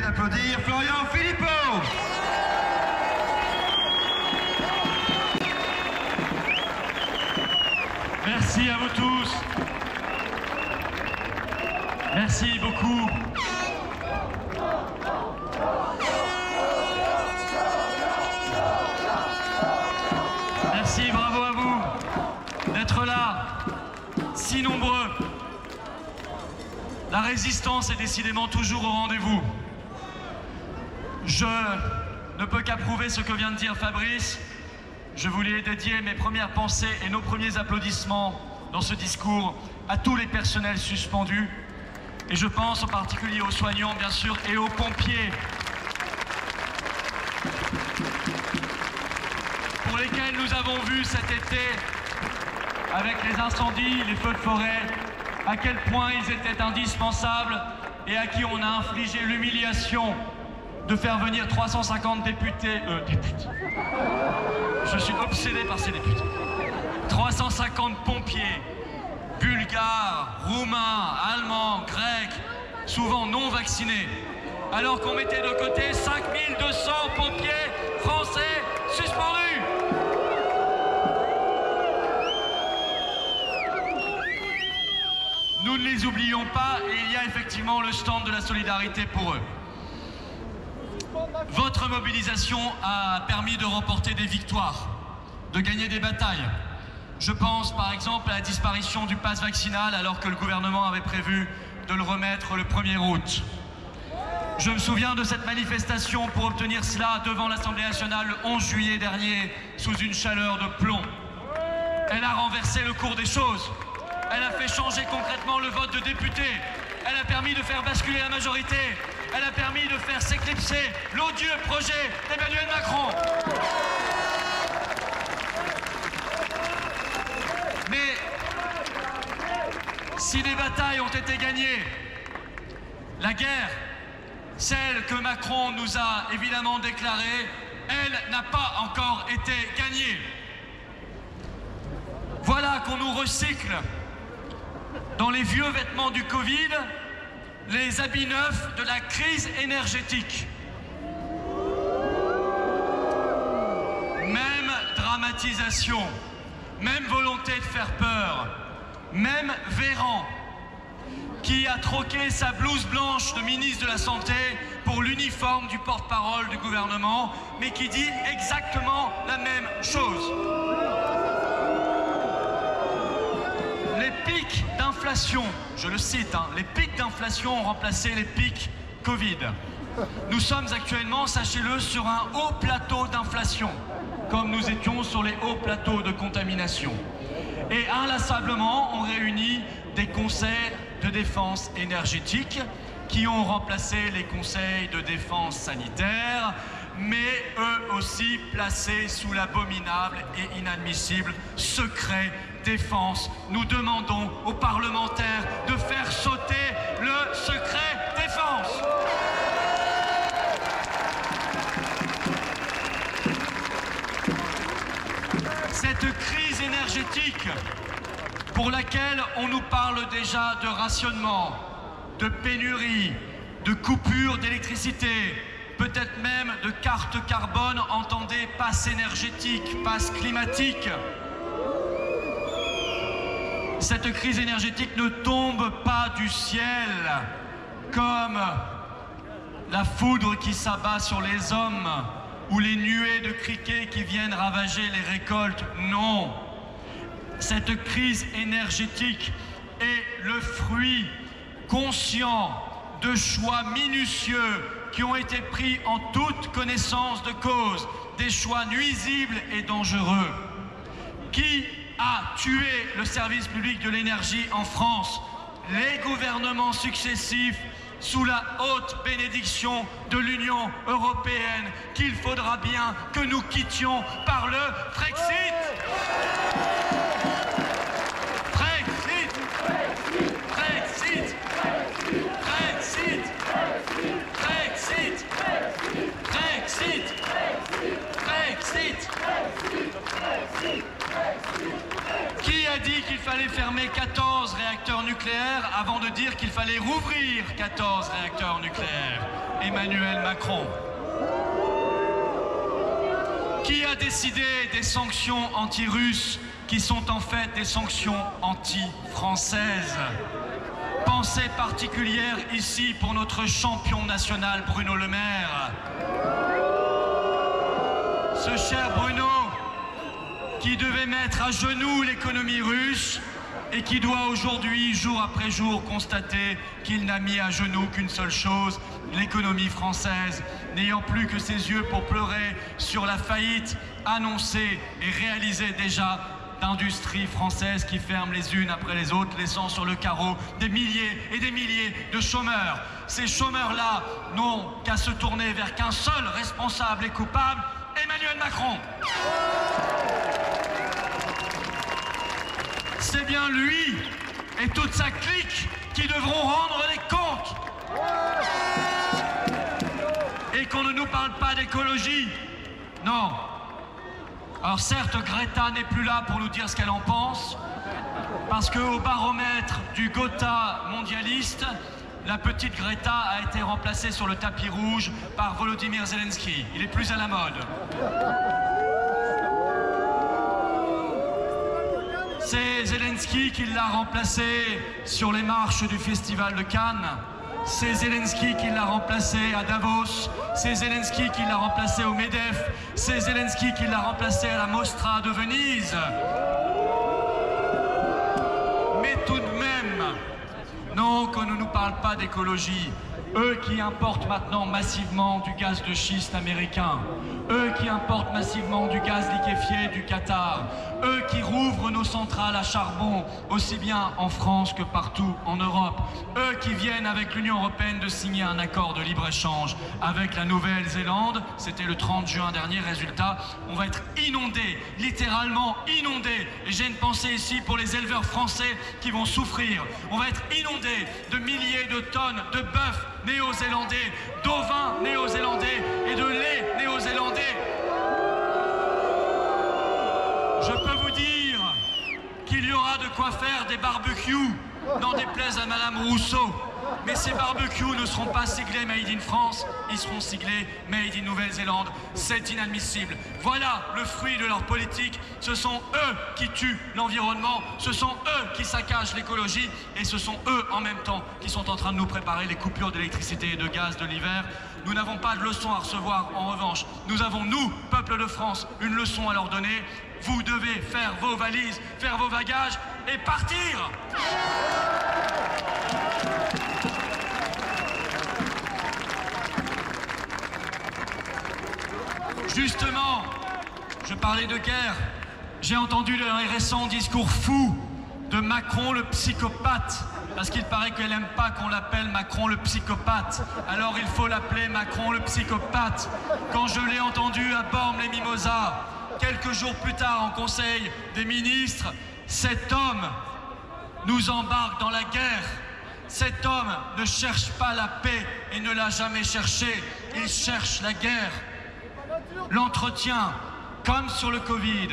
d'applaudir Florian Philippot. Merci à vous tous. Merci beaucoup. Merci, bravo à vous d'être là, si nombreux. La résistance est décidément toujours au rendez-vous. Je ne peux qu'approuver ce que vient de dire Fabrice. Je voulais dédier mes premières pensées et nos premiers applaudissements dans ce discours à tous les personnels suspendus. Et je pense en particulier aux soignants, bien sûr, et aux pompiers, pour lesquels nous avons vu cet été, avec les incendies, les feux de forêt, à quel point ils étaient indispensables et à qui on a infligé l'humiliation de faire venir 350 députés. Je suis obsédé par ces députés. 350 pompiers, bulgares, roumains, allemands, grecs, souvent non vaccinés, alors qu'on mettait de côté 5200 pompiers français suspendus. Nous ne les oublions pas et il y a effectivement le stand de la solidarité pour eux. Votre mobilisation a permis de remporter des victoires, de gagner des batailles. Je pense par exemple à la disparition du pass vaccinal alors que le gouvernement avait prévu de le remettre le 1er août. Je me souviens de cette manifestation pour obtenir cela devant l'Assemblée nationale le 11 juillet dernier sous une chaleur de plomb. Elle a renversé le cours des choses. Elle a fait changer concrètement le vote de députés. Elle a permis de faire basculer la majorité. Elle a permis de faire s'éclipser l'odieux projet d'Emmanuel Macron. Mais si des batailles ont été gagnées, la guerre, celle que Macron nous a évidemment déclarée, elle n'a pas encore été gagnée. Voilà qu'on nous recycle dans les vieux vêtements du Covid, les habits neufs de la crise énergétique. Même dramatisation, même volonté de faire peur, même Véran, qui a troqué sa blouse blanche de ministre de la Santé pour l'uniforme du porte-parole du gouvernement, mais qui dit exactement la même chose. Les pics d'inflation, je le cite, les pics d'inflation ont remplacé les pics Covid. Nous sommes actuellement, sachez-le, sur un haut plateau d'inflation, comme nous étions sur les hauts plateaux de contamination. Et inlassablement, on réunit des conseils de défense énergétique qui ont remplacé les conseils de défense sanitaire, mais eux aussi placés sous l'abominable et inadmissible secret défense. Nous demandons aux parlementaires de faire sauter le secret défense. Cette crise énergétique pour laquelle on nous parle déjà de rationnement, de pénurie, de coupure d'électricité, peut-être même de carte carbone, entendez passe énergétique, passe climatique. Cette crise énergétique ne tombe pas du ciel comme la foudre qui s'abat sur les hommes ou les nuées de criquets qui viennent ravager les récoltes. Non. Cette crise énergétique est le fruit conscient de choix minutieux qui ont été pris en toute connaissance de cause, des choix nuisibles et dangereux. Qui a tué le service public de l'énergie en France? Les gouvernements successifs sous la haute bénédiction de l'Union européenne qu'il faudra bien que nous quittions par le Frexit. Frexit. Frexit. Frexit. Frexit. Frexit. Frexit. Qui a dit qu'il fallait fermer 14 réacteurs nucléaires avant de dire qu'il fallait rouvrir 14 réacteurs nucléaires? Et Emmanuel Macron. Qui a décidé des sanctions anti-russes qui sont en fait des sanctions anti-françaises? Pensée particulière ici pour notre champion national Bruno Le Maire. Ce cher Bruno qui devait mettre à genoux l'économie russe et qui doit aujourd'hui, jour après jour, constater qu'il n'a mis à genoux qu'une seule chose, l'économie française, n'ayant plus que ses yeux pour pleurer sur la faillite annoncée et réalisée déjà d'industries françaises qui ferment les unes après les autres, laissant sur le carreau des milliers et des milliers de chômeurs. Ces chômeurs-là n'ont qu'à se tourner vers qu'un seul responsable et coupable, Emmanuel Macron. C'est bien lui et toute sa clique qui devront rendre les comptes. Et qu'on ne nous parle pas d'écologie. Non. Alors certes, Greta n'est plus là pour nous dire ce qu'elle en pense, parce qu'au baromètre du Gotha mondialiste, la petite Greta a été remplacée sur le tapis rouge par Volodymyr Zelensky. Il est plus à la mode. C'est Zelensky qui l'a remplacé sur les marches du Festival de Cannes. C'est Zelensky qui l'a remplacé à Davos. C'est Zelensky qui l'a remplacé au MEDEF. C'est Zelensky qui l'a remplacé à la Mostra de Venise. Mais tout de même, non, qu'on ne nous parle pas d'écologie. Eux qui importent maintenant massivement du gaz de schiste américain, eux qui importent massivement du gaz liquéfié du Qatar, eux qui rouvrent nos centrales à charbon, aussi bien en France que partout en Europe, eux qui viennent avec l'Union européenne de signer un accord de libre-échange avec la Nouvelle-Zélande, c'était le 30 juin dernier, résultat, on va être inondés, littéralement inondés, et j'ai une pensée ici pour les éleveurs français qui vont souffrir, on va être inondés de milliers de tonnes de bœuf néo-zélandais, d'ovins néo-zélandais et de lait néo-zélandais. Je peux vous dire qu'il y aura de quoi faire des barbecues, n'en déplaise à Madame Rousseau. Mais ces barbecues ne seront pas siglés Made in France, ils seront siglés Made in Nouvelle-Zélande. C'est inadmissible. Voilà le fruit de leur politique. Ce sont eux qui tuent l'environnement, ce sont eux qui saccagent l'écologie et ce sont eux en même temps qui sont en train de nous préparer les coupures d'électricité et de gaz de l'hiver. Nous n'avons pas de leçon à recevoir. En revanche, nous avons, nous, peuple de France, une leçon à leur donner. Vous devez faire vos valises, faire vos bagages et partir. Justement, je parlais de guerre. J'ai entendu dans les récents discours fous de Macron le psychopathe, parce qu'il paraît qu'elle n'aime pas qu'on l'appelle Macron le psychopathe. Alors il faut l'appeler Macron le psychopathe. Quand je l'ai entendu à Bormes-les-Mimosas, quelques jours plus tard en Conseil des ministres, cet homme nous embarque dans la guerre. Cet homme ne cherche pas la paix et ne l'a jamais cherchée. Il cherche la guerre. L'entretien, comme sur le Covid,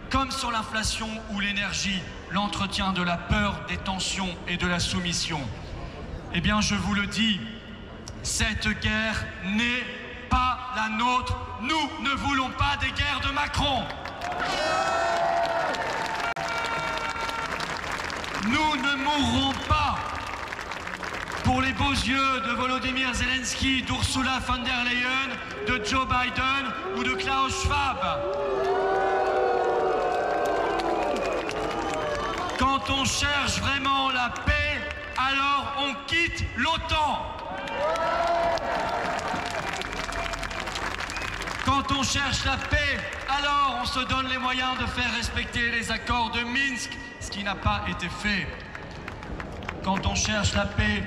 comme sur l'inflation ou l'énergie, l'entretien de la peur, des tensions et de la soumission. Eh bien, je vous le dis, cette guerre n'est pas la nôtre. Nous ne voulons pas des guerres de Macron. Nous ne mourrons pas pour les beaux yeux de Volodymyr Zelensky, d'Ursula von der Leyen, de Joe Biden ou de Klaus Schwab. Quand on cherche vraiment la paix, alors on quitte l'OTAN. Quand on cherche la paix, alors on se donne les moyens de faire respecter les accords de Minsk, ce qui n'a pas été fait. Quand on cherche la paix,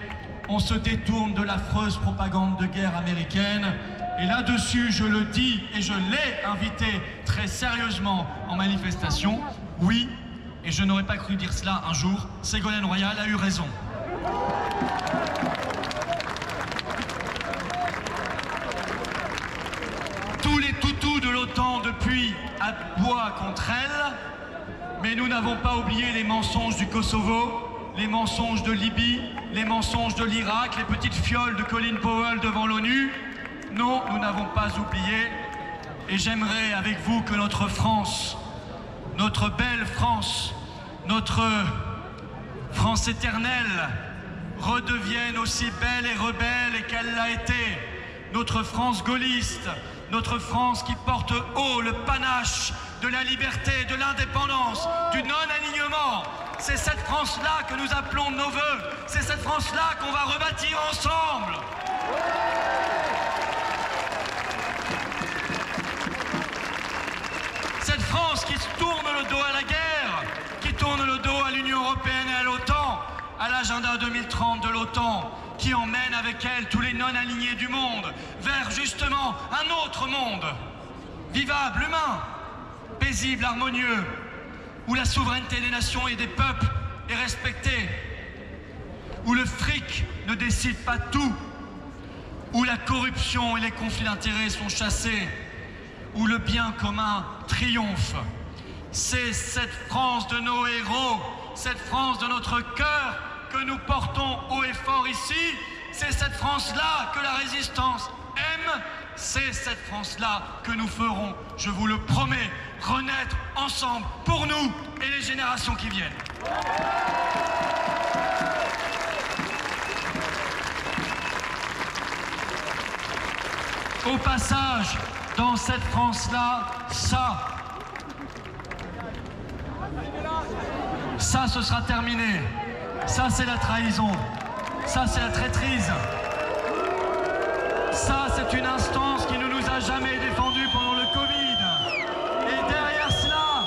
on se détourne de l'affreuse propagande de guerre américaine. Et là-dessus, je le dis et je l'ai invité très sérieusement en manifestation. Oui, et je n'aurais pas cru dire cela un jour, Ségolène Royal a eu raison. Tous les toutous de l'OTAN depuis aboient contre elle, mais nous n'avons pas oublié les mensonges du Kosovo. les mensonges de Libye, les mensonges de l'Irak, les petites fioles de Colin Powell devant l'ONU. Non, nous n'avons pas oublié. Et j'aimerais avec vous que notre France, notre belle France, notre France éternelle, redevienne aussi belle et rebelle qu'elle l'a été. Notre France gaulliste, notre France qui porte haut le panache de la liberté, de l'indépendance, du non-alignement. C'est cette France-là que nous appelons de nos voeux. C'est cette France-là qu'on va rebâtir ensemble. Cette France qui tourne le dos à la guerre, qui tourne le dos à l'Union européenne et à l'OTAN, à l'agenda 2030 de l'OTAN, qui emmène avec elle tous les non-alignés du monde vers justement un autre monde, vivable, humain, paisible, harmonieux, où la souveraineté des nations et des peuples est respectée, où le fric ne décide pas tout, où la corruption et les conflits d'intérêts sont chassés, où le bien commun triomphe. C'est cette France de nos héros, cette France de notre cœur que nous portons haut et fort ici. C'est cette France-là que la résistance aime. C'est cette France-là que nous ferons, je vous le promets, renaître ensemble pour nous et les générations qui viennent. Au passage, dans cette France-là, ça, ce sera terminé. Ça, c'est la trahison. Ça, c'est la traîtrise. Ça, c'est une instance qui ne nous a jamais défendus pendant le Covid. Et derrière cela,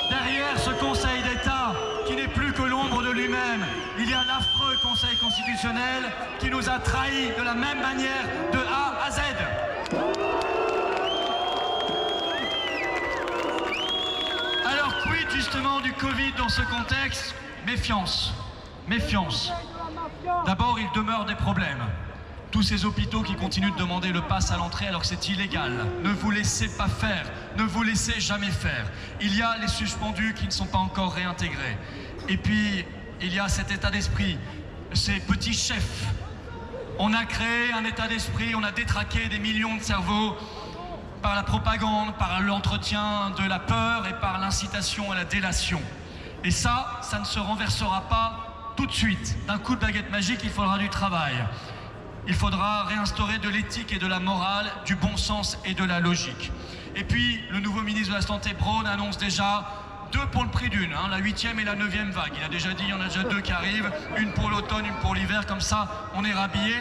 derrière ce Conseil d'État, qui n'est plus que l'ombre de lui-même, il y a l'affreux Conseil constitutionnel qui nous a trahis de la même manière de A à Z. Alors, quid justement du Covid dans ce contexte? Méfiance. Méfiance. D'abord, il demeure des problèmes. Tous ces hôpitaux qui continuent de demander le pass à l'entrée alors que c'est illégal. Ne vous laissez pas faire. Ne vous laissez jamais faire. Il y a les suspendus qui ne sont pas encore réintégrés. Et puis, il y a cet état d'esprit, ces petits chefs. On a créé un état d'esprit, on a détraqué des millions de cerveaux par la propagande, par l'entretien de la peur et par l'incitation à la délation. Et ça ne se renversera pas tout de suite. D'un coup de baguette magique, il faudra du travail. Il faudra réinstaurer de l'éthique et de la morale, du bon sens et de la logique. Et puis, le nouveau ministre de la Santé, Braun, annonce déjà 2 pour le prix d'une, la 8e et la 9e vague. Il a déjà dit, il y en a déjà 2 qui arrivent, une pour l'automne, une pour l'hiver, comme ça, on est rhabillé.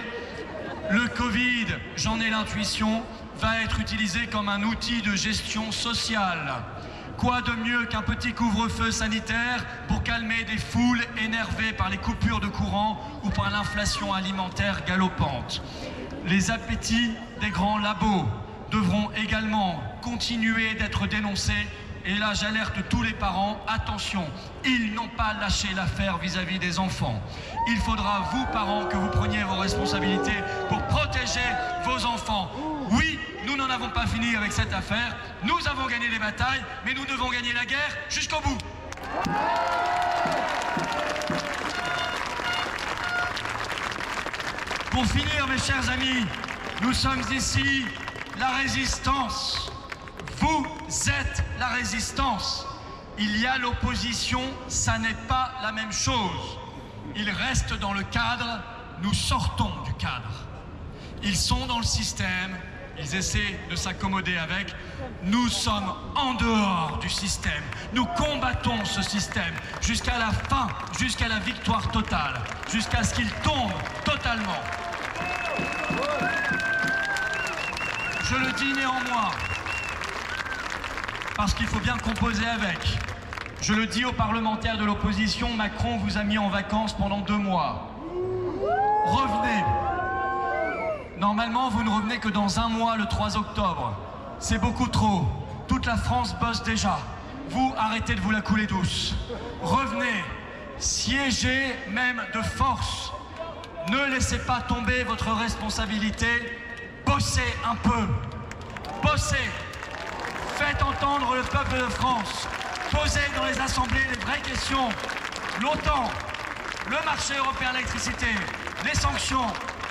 Le Covid, j'en ai l'intuition, va être utilisé comme un outil de gestion sociale. Quoi de mieux qu'un petit couvre-feu sanitaire pour calmer des foules énervées par les coupures de courant ou par l'inflation alimentaire galopante. Les appétits des grands labos devront également continuer d'être dénoncés. Et là, j'alerte tous les parents, attention, ils n'ont pas lâché l'affaire vis-à-vis des enfants. Il faudra, vous parents, que vous preniez vos responsabilités pour protéger vos enfants. Oui, nous n'en avons pas fini avec cette affaire. Nous avons gagné les batailles, mais nous devons gagner la guerre jusqu'au bout. Pour finir, mes chers amis, nous sommes ici la résistance. Vous êtes la résistance. Il y a l'opposition, ça n'est pas la même chose. Ils restent dans le cadre, nous sortons du cadre. Ils sont dans le système, ils essaient de s'accommoder avec. Nous sommes en dehors du système. Nous combattons ce système jusqu'à la fin, jusqu'à la victoire totale, jusqu'à ce qu'il tombe totalement. Je le dis néanmoins, parce qu'il faut bien composer avec. Je le dis aux parlementaires de l'opposition, Macron vous a mis en vacances pendant 2 mois. Revenez. Normalement, vous ne revenez que dans 1 mois, le 3 octobre. C'est beaucoup trop. Toute la France bosse déjà. Vous, arrêtez de vous la couler douce. Revenez. Siégez même de force. Ne laissez pas tomber votre responsabilité. Bossez un peu. Bossez. Faites entendre le peuple de France. Posez dans les assemblées les vraies questions. L'OTAN, le marché européen de l'électricité, les sanctions,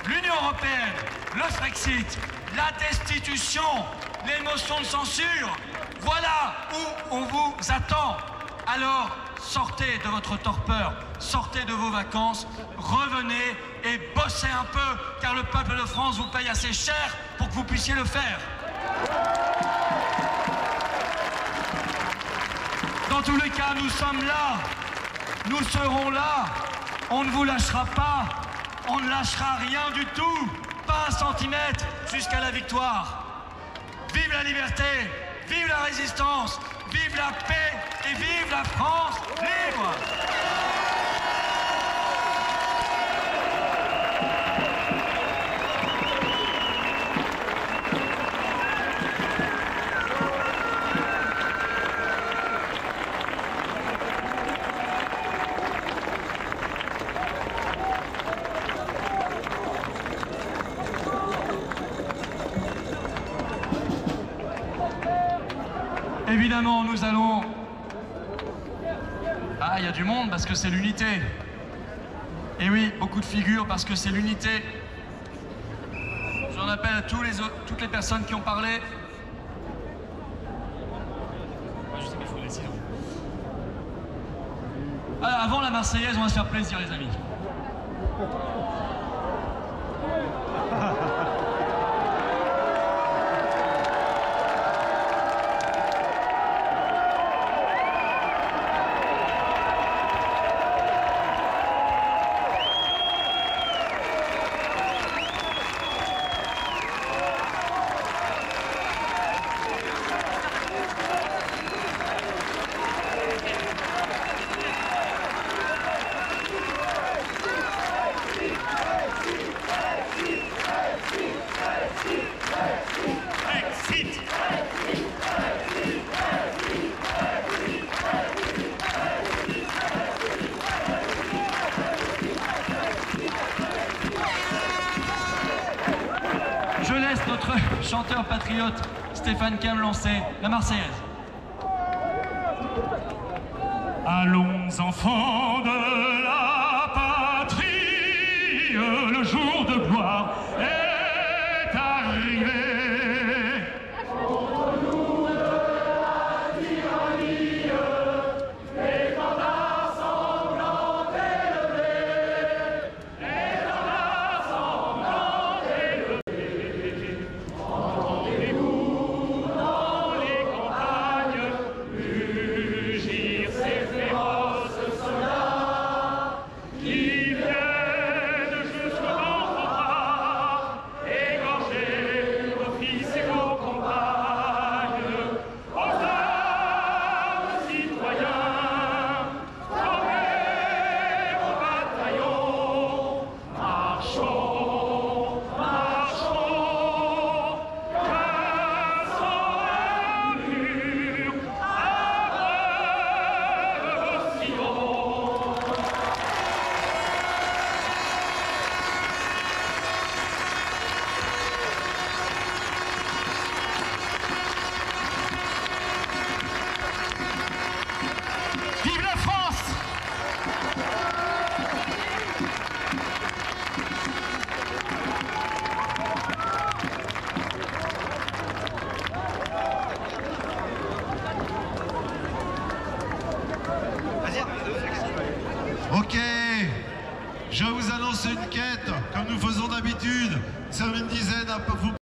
l'Union européenne, le Frexit, la destitution, les motions de censure. Voilà où on vous attend. Alors, sortez de votre torpeur, sortez de vos vacances, revenez et bossez un peu, car le peuple de France vous paye assez cher pour que vous puissiez le faire. Dans tous les cas, nous sommes là, nous serons là, on ne vous lâchera pas, on ne lâchera rien du tout, pas un centimètre jusqu'à la victoire. Vive la liberté, vive la résistance, vive la paix et vive la France libre! Évidemment, nous allons... Ah, il y a du monde parce que c'est l'unité. Et oui, beaucoup de figures parce que c'est l'unité. J'en appelle à toutes les personnes qui ont parlé. Je sais qu'il faut laisser. Alors, avant la Marseillaise, on va se faire plaisir, les amis. Je laisse notre chanteur patriote Stéphane Kem lancer la Marseillaise. Allons enfants de la patrie, le jour de gloire est arrivé. Contre-nous de la tyrannie, l'étendard sanglant élevé, l'étendard sanglant élevé. Entendez-vous dans les campagnes mugir ces féroces soldats qui viennent jusqu'au ventre bras, égorger vos fils et vos compagnes. Aux armes, citoyens, formez vos bataillons, marchons, marchons, cassons un mur, à vos sillons. Vive la France! Ok, je vous annonce une quête, comme nous faisons d'habitude. Nous sommes une dizaine à vous